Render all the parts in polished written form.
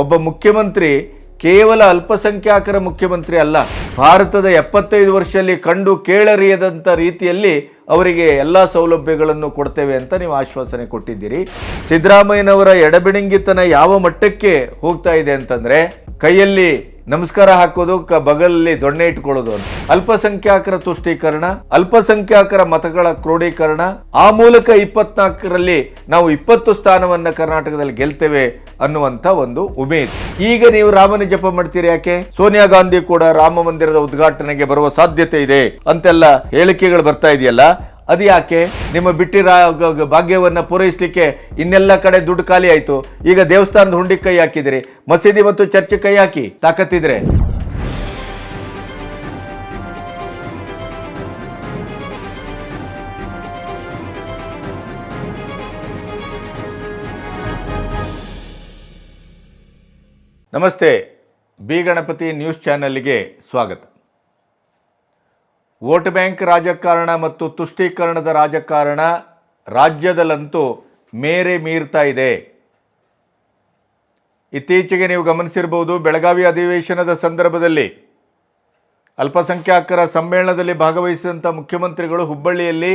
ಒಬ್ಬ ಮುಖ್ಯಮಂತ್ರಿ ಕೇವಲ ಅಲ್ಪಸಂಖ್ಯಾತರ ಮುಖ್ಯಮಂತ್ರಿ ಅಲ್ಲ, ಭಾರತದ 75 ವರ್ಷದಲ್ಲಿ ಕಂಡು ಕೇಳರಿಯದಂಥ ರೀತಿಯಲ್ಲಿ ಅವರಿಗೆ ಎಲ್ಲ ಸೌಲಭ್ಯಗಳನ್ನು ಕೊಡ್ತೇವೆ ಅಂತ ನೀವು ಆಶ್ವಾಸನೆ ಕೊಟ್ಟಿದ್ದೀರಿ. ಸಿದ್ದರಾಮಯ್ಯನವರ ಎಡಬಿಡಂಗಿತನ ಯಾವ ಮಟ್ಟಕ್ಕೆ ಹೋಗ್ತಾ ಇದೆ ಅಂತಂದ್ರೆ, ಕೈಯಲ್ಲಿ ನಮಸ್ಕಾರ ಹಾಕೋದು, ಬಗಲಲ್ಲಿ ದೊಣ್ಣೆ ಇಟ್ಕೊಳ್ಳೋದು ಅಂತ. ಅಲ್ಪಸಂಖ್ಯಾತರ ತುಷ್ಟೀಕರಣ, ಅಲ್ಪಸಂಖ್ಯಾತರ ಮತಗಳ ಕ್ರೋಢೀಕರಣ, ಆ ಮೂಲಕ 24ರಲ್ಲಿ ನಾವು 20 ಸ್ಥಾನವನ್ನ ಕರ್ನಾಟಕದಲ್ಲಿ ಗೆಲ್ತೇವೆ ಅನ್ನುವಂತ ಒಂದು ಉಮೇದು. ಈಗ ನೀವು ರಾಮನ ಜಪ ಮಾಡ್ತೀರಿ ಯಾಕೆ? ಸೋನಿಯಾ ಗಾಂಧಿ ಕೂಡ ರಾಮ ಮಂದಿರದ ಉದ್ಘಾಟನೆಗೆ ಬರುವ ಸಾಧ್ಯತೆ ಇದೆ ಅಂತೆಲ್ಲ ಹೇಳಿಕೆಗಳು ಬರ್ತಾ ಇದೆಯಲ್ಲ, ಅದು ಯಾಕೆ? ನಿಮ್ಮ ಬಿಟ್ಟಿ ಭಾಗ್ಯವನ್ನ ಪೂರೈಸಲಿಕ್ಕೆ ಇನ್ನೆಲ್ಲ ಕಡೆ ದುಡ್ಡು ಖಾಲಿ ಆಯ್ತು, ಈಗ ದೇವಸ್ಥಾನದ ಹುಂಡಿ ಕೈ ಹಾಕಿದಿರಿ, ಮಸೀದಿ ಮತ್ತು ಚರ್ಚ್ ಕೈ ಹಾಕಿ ತಾಕತ್ತಿದ್ರೆ. ನಮಸ್ತೆ, ಬಿ ಗಣಪತಿ ನ್ಯೂಸ್ ಚಾನೆಲ್ಗೆ ಸ್ವಾಗತ. ವೋಟ್ ಬ್ಯಾಂಕ್ ರಾಜಕಾರಣ ಮತ್ತು ತುಷ್ಟೀಕರಣದ ರಾಜಕಾರಣ ರಾಜ್ಯದಲ್ಲಂತೂ ಮೇರೆ ಮೀರ್ತಾ ಇದೆ. ಇತ್ತೀಚೆಗೆ ನೀವು ಗಮನಿಸಿರಬಹುದು, ಬೆಳಗಾವಿ ಅಧಿವೇಶನದ ಸಂದರ್ಭದಲ್ಲಿ ಅಲ್ಪಸಂಖ್ಯಾತರ ಸಮ್ಮೇಳನದಲ್ಲಿ ಭಾಗವಹಿಸಿದಂಥ ಮುಖ್ಯಮಂತ್ರಿಗಳು ಹುಬ್ಬಳ್ಳಿಯಲ್ಲಿ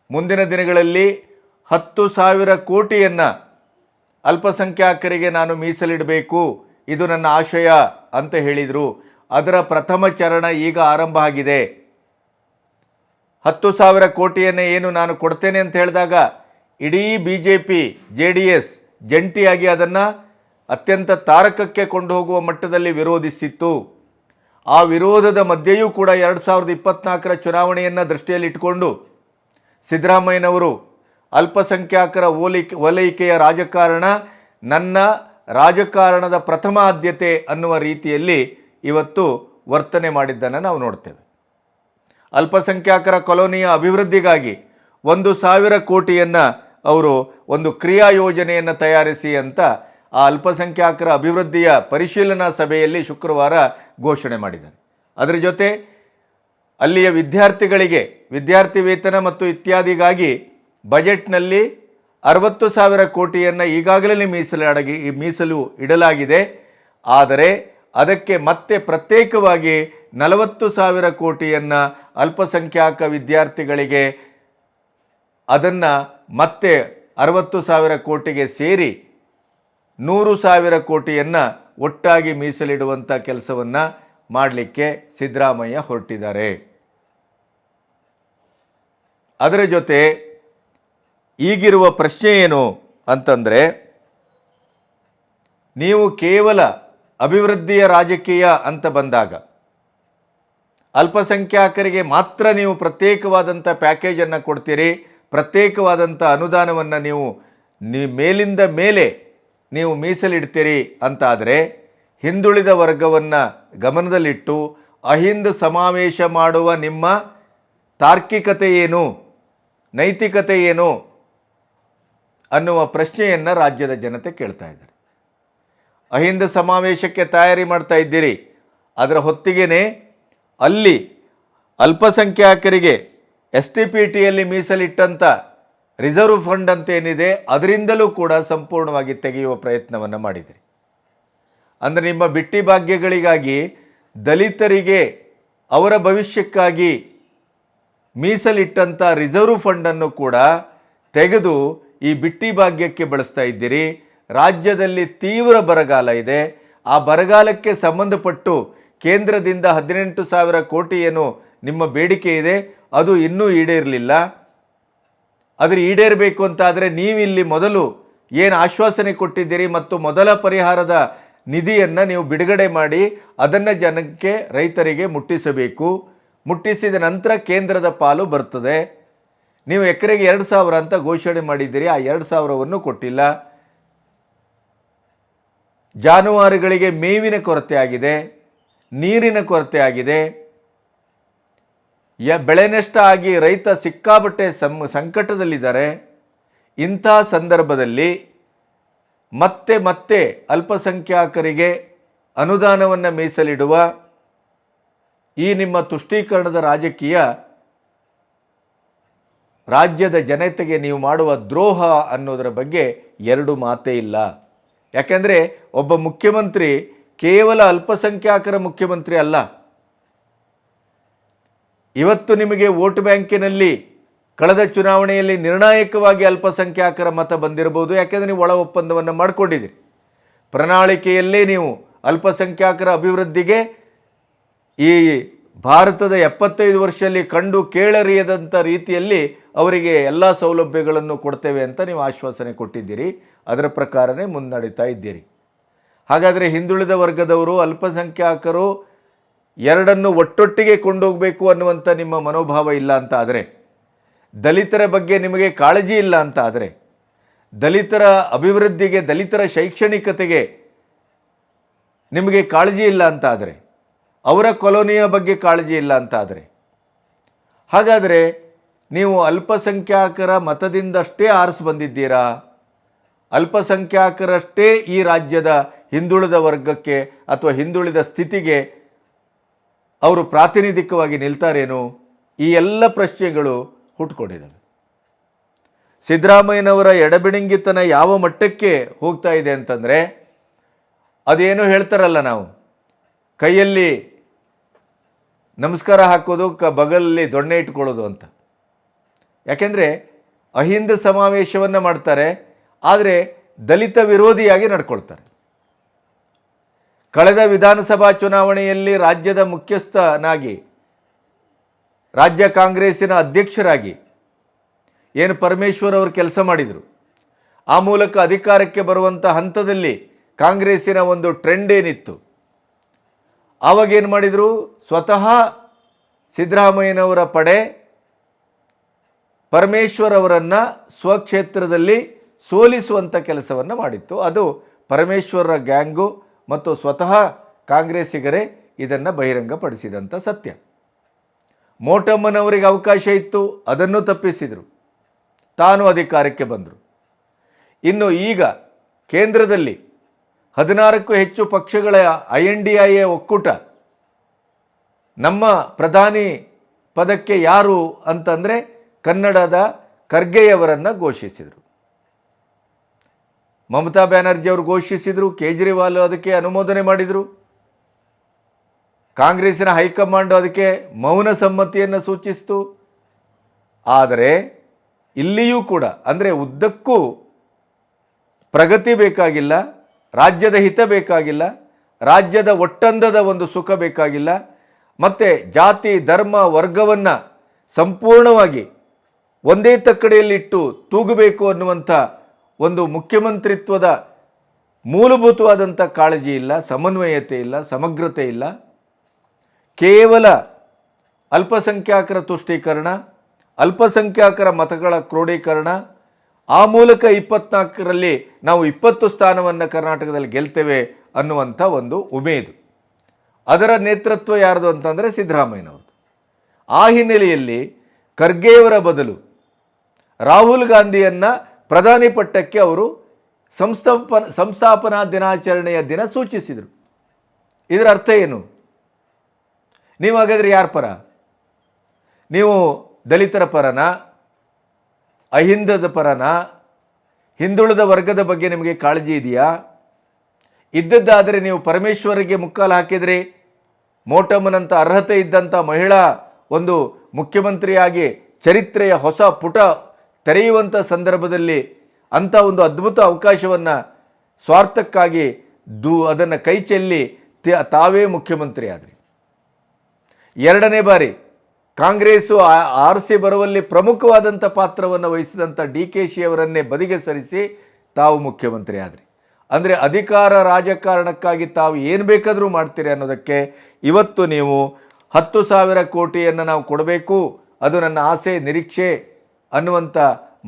ಮುಂದಿನ ದಿನಗಳಲ್ಲಿ 10,000 ಕೋಟಿಯನ್ನು ಅಲ್ಪಸಂಖ್ಯಾತರಿಗೆ ನಾನು ಮೀಸಲಿಡಬೇಕು, ಇದು ನನ್ನ ಆಶಯ ಅಂತ ಹೇಳಿದರು. ಅದರ ಪ್ರಥಮ ಚರಣ ಈಗ ಆರಂಭ ಆಗಿದೆ. 10,000 ಕೋಟಿಯನ್ನೇ ಏನು ನಾನು ಕೊಡ್ತೇನೆ ಅಂತ ಹೇಳಿದಾಗ ಇಡೀ BJP JDS ಜಂಟಿಯಾಗಿ ಅದನ್ನು ಅತ್ಯಂತ ತಾರಕಕ್ಕೆ ಕೊಂಡು ಹೋಗುವ ಮಟ್ಟದಲ್ಲಿ ವಿರೋಧಿಸಿತ್ತು. ಆ ವಿರೋಧದ ಮಧ್ಯೆಯೂ ಕೂಡ 2024ರ ಚುನಾವಣೆಯನ್ನು ದೃಷ್ಟಿಯಲ್ಲಿಟ್ಟುಕೊಂಡು ಸಿದ್ದರಾಮಯ್ಯನವರು ಅಲ್ಪಸಂಖ್ಯಾತರ ಓಲೈಕೆಯ ರಾಜಕಾರಣ ನನ್ನ ರಾಜಕಾರಣದ ಪ್ರಥಮ ಆದ್ಯತೆ ಅನ್ನುವ ರೀತಿಯಲ್ಲಿ ಇವತ್ತು ವರ್ತನೆ ಮಾಡಿದ್ದನ್ನು ನಾವು ನೋಡ್ತೇವೆ. ಅಲ್ಪಸಂಖ್ಯಾತರ ಕಾಲೋನಿಯ ಅಭಿವೃದ್ಧಿಗಾಗಿ 1,000 ಕೋಟಿಯನ್ನು ಅವರು ಒಂದು ಕ್ರಿಯಾ ಯೋಜನೆಯನ್ನು ತಯಾರಿಸಿ ಅಂತ ಆ ಅಲ್ಪಸಂಖ್ಯಾತರ ಅಭಿವೃದ್ಧಿಯ ಪರಿಶೀಲನಾ ಸಭೆಯಲ್ಲಿ ಶುಕ್ರವಾರ ಘೋಷಣೆ ಮಾಡಿದ್ದಾರೆ. ಅದರ ಜೊತೆ ಅಲ್ಲಿಯ ವಿದ್ಯಾರ್ಥಿಗಳಿಗೆ ವಿದ್ಯಾರ್ಥಿ ವೇತನ ಮತ್ತು ಇತ್ಯಾದಿಗಾಗಿ ಬಜೆಟ್ನಲ್ಲಿ 60,000 ಕೋಟಿಯನ್ನು ಈಗಾಗಲೇ ಮೀಸಲು ಇಡಲಾಗಿದೆ. ಆದರೆ ಅದಕ್ಕೆ ಮತ್ತೆ ಪ್ರತ್ಯೇಕವಾಗಿ 40,000 ಕೋಟಿಯನ್ನು ಅಲ್ಪಸಂಖ್ಯಾತ ವಿದ್ಯಾರ್ಥಿಗಳಿಗೆ ಅದನ್ನು ಮತ್ತೆ 60,000 ಕೋಟಿಗೆ ಸೇರಿ 100,000 ಕೋಟಿಯನ್ನು ಒಟ್ಟಾಗಿ ಮೀಸಲಿಡುವಂಥ ಕೆಲಸವನ್ನು ಮಾಡಲಿಕ್ಕೆ ಸಿದ್ದರಾಮಯ್ಯ ಹೊರಟಿದ್ದಾರೆ. ಅದರ ಜೊತೆ ಈಗಿರುವ ಪ್ರಶ್ನೆ ಏನು ಅಂತಂದರೆ, ನೀವು ಕೇವಲ ಅಭಿವೃದ್ಧಿಯ ರಾಜಕೀಯ ಅಂತ ಬಂದಾಗ ಅಲ್ಪಸಂಖ್ಯಾತರಿಗೆ ಮಾತ್ರ ನೀವು ಪ್ರತ್ಯೇಕವಾದಂಥ ಪ್ಯಾಕೇಜನ್ನು ಕೊಡ್ತೀರಿ, ಪ್ರತ್ಯೇಕವಾದಂಥ ಅನುದಾನವನ್ನು ನೀವು ಮೇಲಿಂದ ಮೇಲೆ ನೀವು ಮೀಸಲಿಡ್ತೀರಿ ಅಂತಾದರೆ, ಹಿಂದುಳಿದ ವರ್ಗವನ್ನು ಗಮನದಲ್ಲಿಟ್ಟು ಅಹಿಂದ ಸಮಾವೇಶ ಮಾಡುವ ನಿಮ್ಮ ತಾರ್ಕಿಕತೆ ಏನು, ನೈತಿಕತೆ ಏನು ಅನ್ನುವ ಪ್ರಶ್ನೆಯನ್ನು ರಾಜ್ಯದ ಜನತೆ ಕೇಳ್ತಾ ಇದ್ದಾರೆ. ಅಹಿಂದ ಸಮಾವೇಶಕ್ಕೆ ತಯಾರಿ ಮಾಡ್ತಾ ಇದ್ದೀರಿ, ಅದರ ಹೊತ್ತಿಗೆನೇ ಅಲ್ಲಿ ಅಲ್ಪಸಂಖ್ಯಾತರಿಗೆ STPTಯಲ್ಲಿ ಮೀಸಲಿಟ್ಟಂಥ ರಿಸರ್ವ್ ಫಂಡ್ ಅಂತ ಏನಿದೆ ಅದರಿಂದಲೂ ಕೂಡ ಸಂಪೂರ್ಣವಾಗಿ ತೆಗೆಯುವ ಪ್ರಯತ್ನವನ್ನು ಮಾಡಿದಿರಿ. ಅಂದರೆ ನಿಮ್ಮ ಬಿಟ್ಟಿ ಭಾಗ್ಯಗಳಿಗಾಗಿ ದಲಿತರಿಗೆ ಅವರ ಭವಿಷ್ಯಕ್ಕಾಗಿ ಮೀಸಲಿಟ್ಟಂಥ ರಿಸರ್ವ್ ಫಂಡನ್ನು ಕೂಡ ತೆಗೆದು ಈ ಬಿಟ್ಟಿ ಭಾಗ್ಯಕ್ಕೆ ಬಳಸ್ತಾ ಇದ್ದೀರಿ. ರಾಜ್ಯದಲ್ಲಿ ತೀವ್ರ ಬರಗಾಲ ಇದೆ. ಆ ಬರಗಾಲಕ್ಕೆ ಸಂಬಂಧಪಟ್ಟು ಕೇಂದ್ರದಿಂದ 18,000 ಕೋಟಿ ಏನು ನಿಮ್ಮ ಬೇಡಿಕೆ ಇದೆ ಅದು ಇನ್ನೂ ಈಡೇರಲಿಲ್ಲ. ಆದರೆ ಈಡೇರಬೇಕು ಅಂತಾದರೆ ನೀವಿಲ್ಲಿ ಮೊದಲು ಏನು ಆಶ್ವಾಸನೆ ಕೊಟ್ಟಿದ್ದೀರಿ ಮತ್ತು ಮೊದಲ ಪರಿಹಾರದ ನಿಧಿಯನ್ನು ನೀವು ಬಿಡುಗಡೆ ಮಾಡಿ ಅದನ್ನು ಜನಕ್ಕೆ ರೈತರಿಗೆ ಮುಟ್ಟಿಸಬೇಕು. ಮುಟ್ಟಿಸಿದ ನಂತರ ಕೇಂದ್ರದ ಪಾಲು ಬರ್ತದೆ. ನೀವು ಎಕರೆಗೆ 2,000 ಅಂತ ಘೋಷಣೆ ಮಾಡಿದ್ದೀರಿ, ಆ 2,000ವನ್ನು ಕೊಟ್ಟಿಲ್ಲ. ಜಾನುವಾರುಗಳಿಗೆ ಮೇವಿನ ಕೊರತೆ ಆಗಿದೆ, ನೀರಿನ ಕೊರತೆ ಆಗಿದೆ. ಬೆಳೆ ನಷ್ಟ ಆಗಿ ರೈತ ಸಿಕ್ಕಾಪಟ್ಟೆ ಸಂಕಟದಲ್ಲಿದ್ದಾರೆ. ಇಂಥ ಸಂದರ್ಭದಲ್ಲಿ ಮತ್ತೆ ಅಲ್ಪಸಂಖ್ಯಾತರಿಗೆ ಅನುದಾನವನ್ನು ಮೀಸಲಿಡುವ ಈ ನಿಮ್ಮ ತುಷ್ಟೀಕರಣದ ರಾಜಕೀಯ ರಾಜ್ಯದ ಜನತೆಗೆ ನೀವು ಮಾಡುವ ದ್ರೋಹ ಅನ್ನೋದರ ಬಗ್ಗೆ ಎರಡು ಮಾತೇ ಇಲ್ಲ. ಯಾಕೆಂದರೆ ಒಬ್ಬ ಮುಖ್ಯಮಂತ್ರಿ ಕೇವಲ ಅಲ್ಪಸಂಖ್ಯಾತರ ಮುಖ್ಯಮಂತ್ರಿ ಅಲ್ಲ. ಇವತ್ತು ನಿಮಗೆ ವೋಟ್ ಬ್ಯಾಂಕಿನಲ್ಲಿ ಕಳೆದ ಚುನಾವಣೆಯಲ್ಲಿ ನಿರ್ಣಾಯಕವಾಗಿ ಅಲ್ಪಸಂಖ್ಯಾತರ ಮತ ಬಂದಿರಬಹುದು. ಯಾಕೆಂದರೆ ನೀವು ಒಳ ಒಪ್ಪಂದವನ್ನು ಮಾಡಿಕೊಂಡಿದ್ದೀರಿ. ಪ್ರಣಾಳಿಕೆಯಲ್ಲೇ ನೀವು ಅಲ್ಪಸಂಖ್ಯಾತರ ಅಭಿವೃದ್ಧಿಗೆ ಈ ಭಾರತದ 75 ವರ್ಷದಲ್ಲಿ ಕಂಡು ಕೇಳರಿಯದಂಥ ರೀತಿಯಲ್ಲಿ ಅವರಿಗೆ ಎಲ್ಲ ಸೌಲಭ್ಯಗಳನ್ನು ಕೊಡ್ತೇವೆ ಅಂತ ನೀವು ಆಶ್ವಾಸನೆ ಕೊಟ್ಟಿದ್ದೀರಿ. ಅದರ ಪ್ರಕಾರನೇ ಮುನ್ನಡೀತಾ ಇದ್ದೀರಿ. ಹಾಗಾದರೆ ಹಿಂದುಳಿದ ವರ್ಗದವರು, ಅಲ್ಪಸಂಖ್ಯಾತರು ಎರಡನ್ನು ಒಟ್ಟೊಟ್ಟಿಗೆ ಕೊಂಡೋಗಬೇಕು ಅನ್ನುವಂಥ ನಿಮ್ಮ ಮನೋಭಾವ ಇಲ್ಲ ಅಂತ ಆದರೆ, ದಲಿತರ ಬಗ್ಗೆ ನಿಮಗೆ ಕಾಳಜಿ ಇಲ್ಲ ಅಂತ ಆದರೆ, ದಲಿತರ ಅಭಿವೃದ್ಧಿಗೆ, ದಲಿತರ ಶೈಕ್ಷಣಿಕತೆಗೆ ನಿಮಗೆ ಕಾಳಜಿ ಇಲ್ಲ ಅಂತ ಆದರೆ, ಅವರ ಕಾಲೋನಿಯ ಬಗ್ಗೆ ಕಾಳಜಿ ಇಲ್ಲ ಅಂತ ಆದರೆ, ಹಾಗಾದರೆ ನೀವು ಅಲ್ಪಸಂಖ್ಯಾತರ ಮತದಿಂದಷ್ಟೇ ಆರಿಸಿ ಬಂದಿದ್ದೀರಾ? ಅಲ್ಪಸಂಖ್ಯಾತರಷ್ಟೇ ಈ ರಾಜ್ಯದ ಹಿಂದುಳಿದ ವರ್ಗಕ್ಕೆ ಅಥವಾ ಹಿಂದುಳಿದ ಸ್ಥಿತಿಗೆ ಅವರು ಪ್ರಾತಿನಿಧಿಕವಾಗಿ ನಿಲ್ತಾರೇನು? ಈ ಎಲ್ಲ ಪ್ರಶ್ನೆಗಳು ಹುಟ್ಟುಕೊಂಡಿದ್ದಾವೆ. ಸಿದ್ದರಾಮಯ್ಯನವರ ಎಡಬಿಡಂಗಿತನ ಯಾವ ಮಟ್ಟಕ್ಕೆ ಹೋಗ್ತಾ ಇದೆ ಅಂತಂದರೆ, ಅದೇನೋ ಹೇಳ್ತಾರಲ್ಲ, ನಾವು ಕೈಯಲ್ಲಿ ನಮಸ್ಕಾರ ಹಾಕೋದು, ಬಗಲಲ್ಲಿ ದೊಣ್ಣೆ ಇಟ್ಕೊಳ್ಳೋದು ಅಂತ. ಯಾಕೆಂದರೆ ಅಹಿಂದ ಸಮಾವೇಶವನ್ನು ಮಾಡ್ತಾರೆ, ಆದರೆ ದಲಿತ ವಿರೋಧಿಯಾಗಿ ನಡ್ಕೊಳ್ತಾರೆ. ಕಳೆದ ವಿಧಾನಸಭಾ ಚುನಾವಣೆಯಲ್ಲಿ ರಾಜ್ಯದ ಮುಖ್ಯಸ್ಥನಾಗಿ, ರಾಜ್ಯ ಕಾಂಗ್ರೆಸ್ಸಿನ ಅಧ್ಯಕ್ಷರಾಗಿ ಏನು ಪರಮೇಶ್ವರ್ ಅವರು ಕೆಲಸ ಮಾಡಿದರು, ಆ ಮೂಲಕ ಅಧಿಕಾರಕ್ಕೆ ಬರುವಂಥ ಹಂತದಲ್ಲಿ ಕಾಂಗ್ರೆಸ್ಸಿನ ಒಂದು ಟ್ರೆಂಡ್ ಏನಿತ್ತು, ಆವಾಗೇನು ಮಾಡಿದರು? ಸ್ವತಃ ಸಿದ್ದರಾಮಯ್ಯನವರ ಪಡೆ ಪರಮೇಶ್ವರ್ ಅವರನ್ನು ಸ್ವಕ್ಷೇತ್ರದಲ್ಲಿ ಸೋಲಿಸುವಂಥ ಕೆಲಸವನ್ನು ಮಾಡಿತ್ತು. ಅದು ಪರಮೇಶ್ವರರ ಗ್ಯಾಂಗು ಮತ್ತು ಸ್ವತಃ ಕಾಂಗ್ರೆಸ್ಸಿಗರೇ ಇದನ್ನು ಬಹಿರಂಗಪಡಿಸಿದಂಥ ಸತ್ಯ. ಮೋಟಮ್ಮನವರಿಗೆ ಅವಕಾಶ ಇತ್ತು, ಅದನ್ನು ತಪ್ಪಿಸಿದರು, ತಾನು ಅಧಿಕಾರಕ್ಕೆ ಬಂದರು. ಇನ್ನು ಈಗ ಕೇಂದ್ರದಲ್ಲಿ 16ಕ್ಕೂ ಹೆಚ್ಚು ಪಕ್ಷಗಳ INDIA ಒಕ್ಕೂಟ ನಮ್ಮ ಪ್ರಧಾನಿ ಪದಕ್ಕೆ ಯಾರು ಅಂತಂದರೆ ಕನ್ನಡದ ಖರ್ಗೆಯವರನ್ನು ಘೋಷಿಸಿದರು. ಮಮತಾ ಬ್ಯಾನರ್ಜಿ ಅವರು ಘೋಷಿಸಿದರು, ಕೇಜ್ರಿವಾಲ್ ಅದಕ್ಕೆ ಅನುಮೋದನೆ ಮಾಡಿದರು, ಕಾಂಗ್ರೆಸ್ಸಿನ ಹೈಕಮಾಂಡ್ ಅದಕ್ಕೆ ಮೌನ ಸಮ್ಮತಿಯನ್ನು ಸೂಚಿಸಿತು. ಆದರೆ ಇಲ್ಲಿಯೂ ಕೂಡ, ಅಂದರೆ ಉದ್ದಕ್ಕೂ ಪ್ರಗತಿ ಬೇಕಾಗಿಲ್ಲ, ರಾಜ್ಯದ ಹಿತ ಬೇಕಾಗಿಲ್ಲ, ರಾಜ್ಯದ ಒಟ್ಟಂದದ ಒಂದು ಸುಖ ಬೇಕಾಗಿಲ್ಲ, ಮತ್ತು ಜಾತಿ ಧರ್ಮ ವರ್ಗವನ್ನು ಸಂಪೂರ್ಣವಾಗಿ ಒಂದೇ ತಕ್ಕಡಿಯಲ್ಲಿಟ್ಟು ತೂಗಬೇಕು ಅನ್ನುವಂಥ ಒಂದು ಮುಖ್ಯಮಂತ್ರಿತ್ವದ ಮೂಲಭೂತವಾದಂಥ ಕಾಳಜಿ ಇಲ್ಲ, ಸಮನ್ವಯತೆ ಇಲ್ಲ, ಸಮಗ್ರತೆ ಇಲ್ಲ. ಕೇವಲ ಅಲ್ಪಸಂಖ್ಯಾತರ ತುಷ್ಟೀಕರಣ, ಅಲ್ಪಸಂಖ್ಯಾತರ ಮತಗಳ ಕ್ರೋಢೀಕರಣ, ಆ ಮೂಲಕ 24ರಲ್ಲಿ ನಾವು 20 ಸ್ಥಾನವನ್ನು ಕರ್ನಾಟಕದಲ್ಲಿ ಗೆಲ್ತೇವೆ ಅನ್ನುವಂಥ ಒಂದು ಉಮೇದು. ಅದರ ನೇತೃತ್ವ ಯಾರ್ದು ಅಂತಂದರೆ ಸಿದ್ದರಾಮಯ್ಯನವ್ರದ್ದು. ಆ ಹಿನ್ನೆಲೆಯಲ್ಲಿ ಖರ್ಗೆಯವರ ಬದಲು ರಾಹುಲ್ ಗಾಂಧಿಯನ್ನು ಪ್ರಧಾನಿ ಪಟ್ಟಕ್ಕೆ ಅವರು ಸಂಸ್ಥಾಪನಾ ದಿನಾಚರಣೆಯ ದಿನ ಸೂಚಿಸಿದರು. ಇದರ ಅರ್ಥ ಏನು? ನೀವು ಹಾಗಾದರೆ ಯಾರ ಪರ? ನೀವು ದಲಿತರ ಪರನ, ಅಹಿಂದದ ಪರನ, ಹಿಂದುಳಿದ ವರ್ಗದ ಬಗ್ಗೆ ನಿಮಗೆ ಕಾಳಜಿ ಇದೆಯಾ? ಇದ್ದದ್ದಾದರೆ ನೀವು ಪರಮೇಶ್ವರಿಗೆ ಮುಕ್ಕಾಲು ಹಾಕಿದ್ರಿ, ಮೋಟಮ್ಮನಂಥ ಅರ್ಹತೆ ಇದ್ದಂಥ ಮಹಿಳಾ ಒಂದು ಮುಖ್ಯಮಂತ್ರಿಯಾಗಿ ಚರಿತ್ರೆಯ ಹೊಸ ಪುಟ ತೆರೆಯುವಂಥ ಸಂದರ್ಭದಲ್ಲಿ ಅಂಥ ಒಂದು ಅದ್ಭುತ ಅವಕಾಶವನ್ನು ಸ್ವಾರ್ಥಕ್ಕಾಗಿ ಅದನ್ನು ಕೈ ಚೆಲ್ಲಿ ತಾವೇ ಮುಖ್ಯಮಂತ್ರಿ ಆದ್ರಿ. ಎರಡನೇ ಬಾರಿ ಕಾಂಗ್ರೆಸ್ಸು ಆರಿಸಿ ಬರುವಲ್ಲಿ ಪ್ರಮುಖವಾದಂಥ ಪಾತ್ರವನ್ನು ವಹಿಸಿದಂಥ DKಶಿ ಅವರನ್ನೇ ಬದಿಗೆ ಸರಿಸಿ ತಾವು ಮುಖ್ಯಮಂತ್ರಿ ಆದ್ರಿ. ಅಂದರೆ ಅಧಿಕಾರ ರಾಜಕಾರಣಕ್ಕಾಗಿ ತಾವು ಏನು ಬೇಕಾದರೂ ಮಾಡ್ತೀರಿ ಅನ್ನೋದಕ್ಕೆ ಇವತ್ತು ನೀವು 10,000 ಕೋಟಿಯನ್ನು ನಾವು ಕೊಡಬೇಕು, ಅದು ನನ್ನ ಆಸೆ ನಿರೀಕ್ಷೆ ಅನ್ನುವಂಥ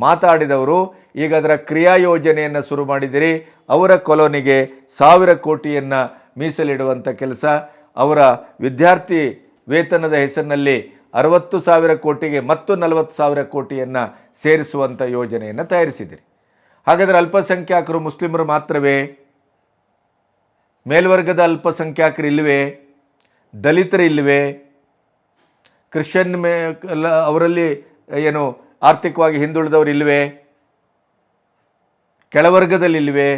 ಮಾತಾಡಿದವರು ಈಗ ಅದರ ಕ್ರಿಯಾ ಯೋಜನೆಯನ್ನು ಶುರು ಮಾಡಿದಿರಿ. ಅವರ ಕಾಲೋನಿಗೆ 1,000 ಕೋಟಿಯನ್ನು ಮೀಸಲಿಡುವಂಥ ಕೆಲಸ, ಅವರ ವಿದ್ಯಾರ್ಥಿ ವೇತನದ ಹೆಸರಿನಲ್ಲಿ 60,000 ಕೋಟಿಗೆ ಮತ್ತು 40,000 ಕೋಟಿಯನ್ನು ಸೇರಿಸುವಂಥ ಯೋಜನೆಯನ್ನು ತಯಾರಿಸಿದಿರಿ. ಹಾಗಾದರೆ ಅಲ್ಪಸಂಖ್ಯಾತರು ಮುಸ್ಲಿಮರು ಮಾತ್ರವೇ? ಮೇಲ್ವರ್ಗದ ಅಲ್ಪಸಂಖ್ಯಾತರು ಇಲ್ಲವೇ? ದಲಿತರು ಇಲ್ಲವೇ? ಕ್ರಿಶ್ಚಿಯನ್ ಅವರಲ್ಲಿ ಏನು ಆರ್ಥಿಕವಾಗಿ ಹಿಂದುಳಿದವರು ಇಲ್ಲವೇ? ಕೆಳವರ್ಗದಲ್ಲಿ ಇಲ್ಲವೇ?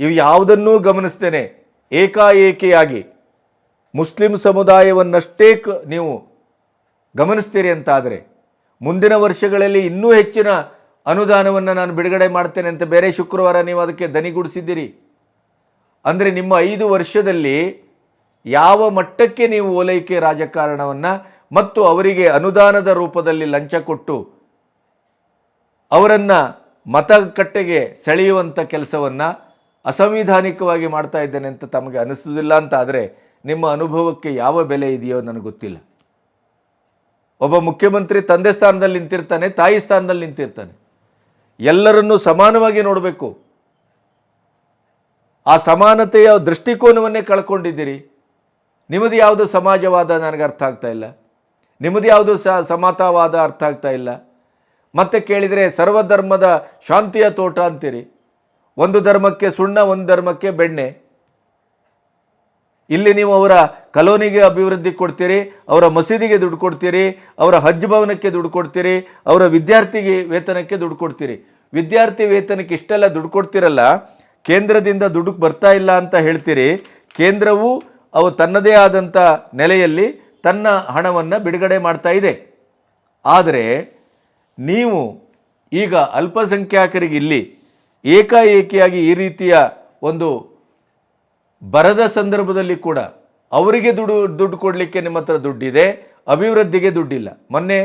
ಇವು ಯಾವುದನ್ನೂ ಗಮನಿಸ್ತೇನೆ ಏಕಾಏಕಿಯಾಗಿ ಮುಸ್ಲಿಂ ಸಮುದಾಯವನ್ನಷ್ಟೇ ನೀವು ಗಮನಿಸ್ತೀರಿ ಅಂತಾದರೆ ಮುಂದಿನ ವರ್ಷಗಳಲ್ಲಿ ಇನ್ನೂ ಹೆಚ್ಚಿನ ಅನುದಾನವನ್ನು ನಾನು ಬಿಡುಗಡೆ ಮಾಡ್ತೇನೆ ಅಂತ ಬೇರೆ ಶುಕ್ರವಾರ ನೀವು ಅದಕ್ಕೆ ದನಿಗೂಡಿಸಿದ್ದೀರಿ. ಅಂದರೆ ನಿಮ್ಮ 5 ವರ್ಷದಲ್ಲಿ ಯಾವ ಮಟ್ಟಕ್ಕೆ ನೀವು ಓಲೈಕೆ ರಾಜಕಾರಣವನ್ನು ಮತ್ತು ಅವರಿಗೆ ಅನುದಾನದ ರೂಪದಲ್ಲಿ ಲಂಚ ಕೊಟ್ಟು ಅವರನ್ನು ಮತಗಟ್ಟೆಗೆ ಸೆಳೆಯುವಂಥ ಕೆಲಸವನ್ನು ಅಸಂವಿಧಾನಿಕವಾಗಿ ಮಾಡ್ತಾ ಇದ್ದೇನೆ ಅಂತ ತಮಗೆ ಅನಿಸೋದಿಲ್ಲ ಅಂತ ಆದರೆ ನಿಮ್ಮ ಅನುಭವಕ್ಕೆ ಯಾವ ಬೆಲೆ ಇದೆಯೋ ನನಗೆ ಗೊತ್ತಿಲ್ಲ. ಒಬ್ಬ ಮುಖ್ಯಮಂತ್ರಿ ತಂದೆ ಸ್ಥಾನದಲ್ಲಿ ನಿಂತಿರ್ತಾನೆ, ತಾಯಿ ಸ್ಥಾನದಲ್ಲಿ ನಿಂತಿರ್ತಾನೆ. ಎಲ್ಲರನ್ನೂ ಸಮಾನವಾಗಿ ನೋಡಬೇಕು. ಆ ಸಮಾನತೆಯ ದೃಷ್ಟಿಕೋನವನ್ನೇ ಕಳ್ಕೊಂಡಿದ್ದೀರಿ. ನಿಮ್ಮದು ಯಾವುದು ಸಮಾಜವಾದ ನನಗೆ ಅರ್ಥ ಆಗ್ತಾ ಇಲ್ಲ, ನಿಮ್ಮದು ಯಾವುದು ಸಮತಾವಾದ ಅರ್ಥ ಆಗ್ತಾ ಇಲ್ಲ. ಮತ್ತೆ ಕೇಳಿದರೆ ಸರ್ವಧರ್ಮದ ಶಾಂತಿಯ ತೋಟ ಅಂತೀರಿ. ಒಂದು ಧರ್ಮಕ್ಕೆ ಸುಣ್ಣ, ಒಂದು ಧರ್ಮಕ್ಕೆ ಬೆಣ್ಣೆ. ಇಲ್ಲಿ ನೀವು ಅವರ ಕಲೋನಿಗೆ ಅಭಿವೃದ್ಧಿ ಕೊಡ್ತೀರಿ, ಅವರ ಮಸೀದಿಗೆ ದುಡ್ಡು ಕೊಡ್ತೀರಿ, ಅವರ ಹಜ್ ಭವನಕ್ಕೆ ದುಡ್ಡು ಕೊಡ್ತೀರಿ, ಅವರ ವಿದ್ಯಾರ್ಥಿಗೆ ವೇತನಕ್ಕೆ ದುಡ್ಡು ಕೊಡ್ತೀರಿ. ವಿದ್ಯಾರ್ಥಿ ವೇತನಕ್ಕೆ ಇಷ್ಟೆಲ್ಲ ದುಡ್ಡು ಕೊಡ್ತಿರಲ್ಲ, ಕೇಂದ್ರದಿಂದ ದುಡ್ಡು ಬರ್ತಾ ಇಲ್ಲ ಅಂತ ಹೇಳ್ತೀರಿ. ಕೇಂದ್ರವು ಅವು ತನ್ನದೇ ಆದಂಥ ನೆಲೆಯಲ್ಲಿ ತನ್ನ ಹಣವನ್ನು ಬಿಡುಗಡೆ ಮಾಡ್ತಾ ಇದೆ. ಆದರೆ ನೀವು ಈಗ ಅಲ್ಪಸಂಖ್ಯಾತರಿಗೆ ಇಲ್ಲಿ ಏಕಾಏಕಿಯಾಗಿ ಈ ರೀತಿಯ ಒಂದು ಬರದ ಸಂದರ್ಭದಲ್ಲಿ ಕೂಡ ಅವರಿಗೆ ದುಡ್ಡು ಕೊಡಲಿಕ್ಕೆ ನಿಮ್ಮ ಹತ್ರ ದುಡ್ಡಿದೆ, ಅಭಿವೃದ್ಧಿಗೆ ದುಡ್ಡಿಲ್ಲ. ಮೊನ್ನೆ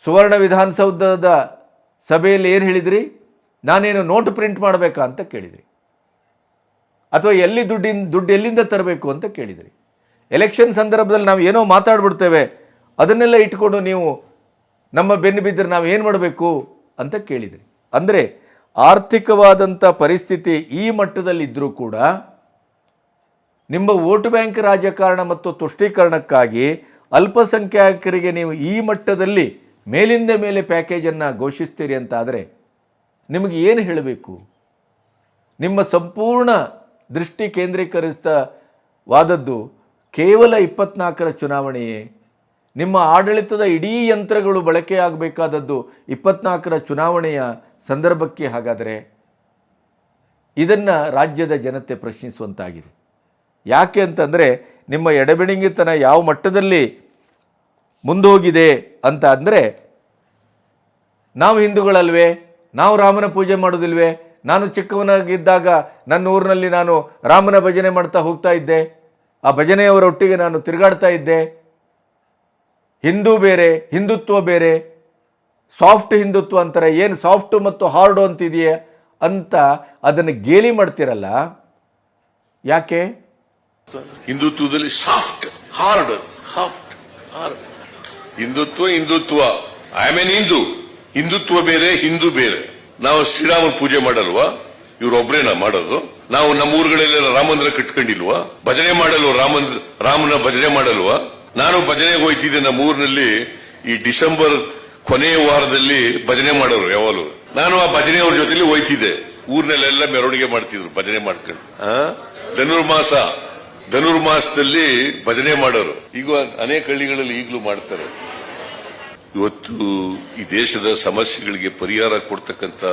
ಸುವರ್ಣ ವಿಧಾನಸೌಧದ ಸಭೆಯಲ್ಲಿ ಏನು ಹೇಳಿದ್ರಿ? ನಾನೇನು ನೋಟ್ ಪ್ರಿಂಟ್ ಮಾಡಬೇಕಾ ಅಂತ ಕೇಳಿದ್ರಿ, ಅಥವಾ ಎಲ್ಲಿ ದುಡ್ಡು ಎಲ್ಲಿಂದ ತರಬೇಕು ಅಂತ ಕೇಳಿದ್ರಿ. ಎಲೆಕ್ಷನ್ ಸಂದರ್ಭದಲ್ಲಿ ನಾವು ಏನೋ ಮಾತಾಡ್ಬಿಡ್ತೇವೆ, ಅದನ್ನೆಲ್ಲ ಇಟ್ಕೊಂಡು ನೀವು ನಮ್ಮ ಬೆನ್ನು ಬಿದ್ದರೆ ನಾವು ಏನು ಮಾಡಬೇಕು ಅಂತ ಕೇಳಿದ್ರಿ. ಅಂದರೆ ಆರ್ಥಿಕವಾದಂಥ ಪರಿಸ್ಥಿತಿ ಈ ಮಟ್ಟದಲ್ಲಿದ್ದರೂ ಕೂಡ ನಿಮ್ಮ ವೋಟ್ ಬ್ಯಾಂಕ್ ರಾಜಕಾರಣ ಮತ್ತು ತುಷ್ಟೀಕರಣಕ್ಕಾಗಿ ಅಲ್ಪಸಂಖ್ಯಾತರಿಗೆ ನೀವು ಈ ಮಟ್ಟದಲ್ಲಿ ಮೇಲಿಂದ ಮೇಲೆ ಪ್ಯಾಕೇಜನ್ನು ಘೋಷಿಸ್ತೀರಿ ಅಂತಾದರೆ ನಿಮಗೆ ಏನು ಹೇಳಬೇಕು? ನಿಮ್ಮ ಸಂಪೂರ್ಣ ದೃಷ್ಟಿ ಕೇಂದ್ರೀಕರಿಸಿದವಾದದ್ದು ಕೇವಲ 24ರ ಚುನಾವಣೆಯೇ. ನಿಮ್ಮ ಆಡಳಿತದ ಇಡೀ ಯಂತ್ರಗಳು ಬಳಕೆಯಾಗಬೇಕಾದದ್ದು 24ರ ಚುನಾವಣೆಯ ಸಂದರ್ಭಕ್ಕೆ. ಹಾಗಾದರೆ ಇದನ್ನು ರಾಜ್ಯದ ಜನತೆ ಪ್ರಶ್ನಿಸುವಂತಾಗಿದೆ. ಯಾಕೆ ಅಂತಂದರೆ ನಿಮ್ಮ ಎಡಬಿಡಂಗಿತನ ಯಾವ ಮಟ್ಟದಲ್ಲಿ ಮುಂದೋಗಿದೆ ಅಂತ ಅಂದರೆ, ನಾವು ಹಿಂದೂಗಳಲ್ವೇ, ನಾವು ರಾಮನ ಪೂಜೆ ಮಾಡೋದಿಲ್ವೇ, ನಾನು ಚಿಕ್ಕವನಾಗಿದ್ದಾಗ ನನ್ನ ಊರಿನಲ್ಲಿ ನಾನು ರಾಮನ ಭಜನೆ ಮಾಡ್ತಾ ಹೋಗ್ತಾ ಇದ್ದೆ, ಆ ಭಜನೆಯವರೊಟ್ಟಿಗೆ ನಾನು ತಿರುಗಾಡ್ತಾ ಇದ್ದೆ. ಹಿಂದೂ ಬೇರೆ, ಹಿಂದುತ್ವ ಬೇರೆ, ಸಾಫ್ಟ್ ಹಿಂದುತ್ವ ಅಂತಾರೆ. ಏನು ಸಾಫ್ಟು ಮತ್ತು ಹಾರ್ಡು ಅಂತಿದೆಯೇ ಅಂತ ಅದನ್ನು ಗೇಲಿ ಮಾಡ್ತಿರಲ್ಲ, ಯಾಕೆ? ಹಿಂದುತ್ವದಲ್ಲಿ soft hard, soft hard. Hindutva I mean Hindutva ಬೇರೆ, ಹಿಂದೂ ಬೇರೆ. ನಾವು ಶ್ರೀರಾಮನ ಪೂಜೆ ಮಾಡಲ್ವಾ? ಇವ್ರೊಬ್ರೇನಾ ಮಾಡೋದು? ನಾವು ನಮ್ಮ ಊರುಗಳಲ್ಲೆಲ್ಲ ರಾಮ ಮಂದಿರ ಕಟ್ಕೊಂಡಿಲ್ವಾ? ಭಜನೆ ಮಾಡಲ್ವ? ರಾಮನ ಭಜನೆ ಮಾಡಲ್ವಾ? ನಾನು ಭಜನೆಗೆ ಹೋಯ್ತಿದ್ದೆ ನಮ್ಮ ಊರಿನಲ್ಲಿ. ಈ ಡಿಸೆಂಬರ್ ಕೊನೆಯ ವಾರದಲ್ಲಿ ಭಜನೆ ಮಾಡೋರು ಯಾವಾಗಲೂ. ನಾನು ಆ ಭಜನೆಯವ್ರ ಜೊತೆಲಿ ಹೋಯ್ತಿದ್ದೆ. ಊರಿನಲ್ಲೆಲ್ಲ ಮೆರವಣಿಗೆ ಮಾಡ್ತಿದ್ರು ಭಜನೆ ಮಾಡ್ಕೊಂಡು. ಧನುರ್ಮಾಸದಲ್ಲಿ ಭಜನೆ ಮಾಡೋರು. ಈಗ ಅನೇಕ ಹಳ್ಳಿಗಳಲ್ಲಿ ಈಗಲೂ ಮಾಡ್ತಾರೆ. ಇವತ್ತು ಈ ದೇಶದ ಸಮಸ್ಯೆಗಳಿಗೆ ಪರಿಹಾರ ಕೊಡ್ತಕ್ಕಂಥ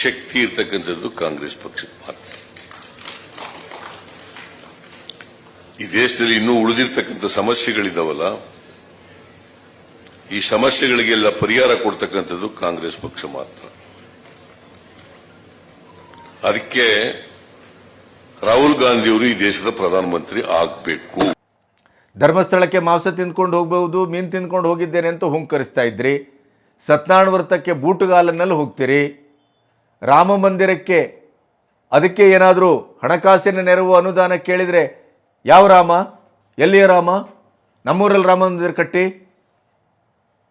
ಶಕ್ತಿ ಇರ್ತಕ್ಕಂಥದ್ದು ಕಾಂಗ್ರೆಸ್ ಪಕ್ಷ ಮಾತ್ರ. ಈ ದೇಶದಲ್ಲಿ ಇನ್ನೂ ಉಳಿದಿರ್ತಕ್ಕಂಥ ಸಮಸ್ಯೆಗಳಿದಾವಲ್ಲ, ಈ ಸಮಸ್ಯೆಗಳಿಗೆಲ್ಲ ಪರಿಹಾರ ಕೊಡ್ತಕ್ಕಂಥದ್ದು ಕಾಂಗ್ರೆಸ್ ಪಕ್ಷ ಮಾತ್ರ. ಅದಕ್ಕೆ ರಾಹುಲ್ ಗಾಂಧಿಯವರು ಈ ದೇಶದ ಪ್ರಧಾನಮಂತ್ರಿ ಆಗಬೇಕು. ಧರ್ಮಸ್ಥಳಕ್ಕೆ ಮಾಂಸ ತಿಂದ್ಕೊಂಡು ಹೋಗಬಹುದು, ಮೀನು ತಿಂದ್ಕೊಂಡು ಹೋಗಿದ್ದೇನೆ ಅಂತ ಹುಂಕರಿಸ್ತಾ ಇದ್ರಿ. ಸತ್ಯನಾರಾಯಣ ವ್ರತಕ್ಕೆ ಬೂಟುಗಾಲನಲ್ಲಿ ಹೋಗ್ತೀರಿ. ರಾಮ ಮಂದಿರಕ್ಕೆ ಅದಕ್ಕೆ ಏನಾದರೂ ಹಣಕಾಸಿನ ನೆರವು ಅನುದಾನ ಕೇಳಿದರೆ ಯಾವ ರಾಮ, ಎಲ್ಲಿಯ ರಾಮ? ನಮ್ಮೂರಲ್ಲಿ ರಾಮ ಮಂದಿರ ಕಟ್ಟಿ,